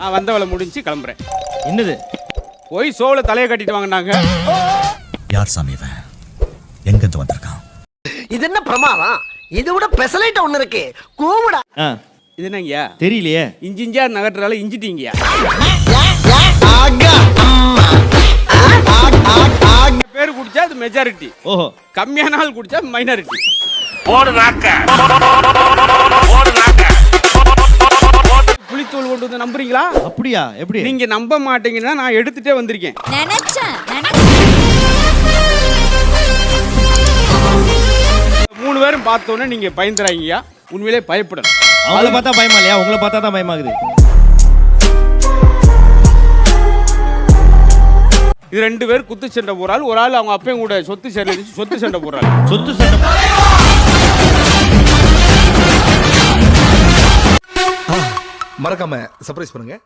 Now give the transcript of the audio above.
நான் வந்த வேலை முடிஞ்சு கிளம்புறேன். என்னது போய் சோள தலையை கட்டிட்டு வாங்கினாங்க. யார் சாமி இவன்? எங்கிருந்து வந்திருக்கான்? இது என்ன பிரமாதம்? இது விட பெசலைட் ஒண்ணு இருக்கு. கூவுடா. இது என்னங்கய்யா? தெரியலையே. இஞ்சி இஞ்சியா நகட்டுறால இஞ்சிட்டீங்கய்யா. பேர் குடிச்சா அது மெஜாரிட்டி. ஓஹோ. கம்மியான ஆள் குடிச்சா மைனாரிட்டி. புளித்தூள் கொண்டு வந்து நம்புறீங்களா? அப்படியா? எப்படி? நீங்க நம்ப மாட்டீங்கன்னா நான் எடுத்துட்டே வந்திருக்கேன். நினைச்சேன் 3 பேரும் பார்த்தோன்னே நீங்க பயந்துறாங்கய்யா. உண்மையிலே பயப்படணும். அவங்கள பார்த்தா பயமா இல்லையா? உங்களை பார்த்தா தான் பயமாகுது. இது 2 பேர் குத்து சண்டை போறாள். ஒரு ஆள் அவங்க அப்பையும் கூட சொத்து சண்டை போறாள். சொத்து சண்டை. மறக்காம சர்ப்ரைஸ் பண்ணுங்க.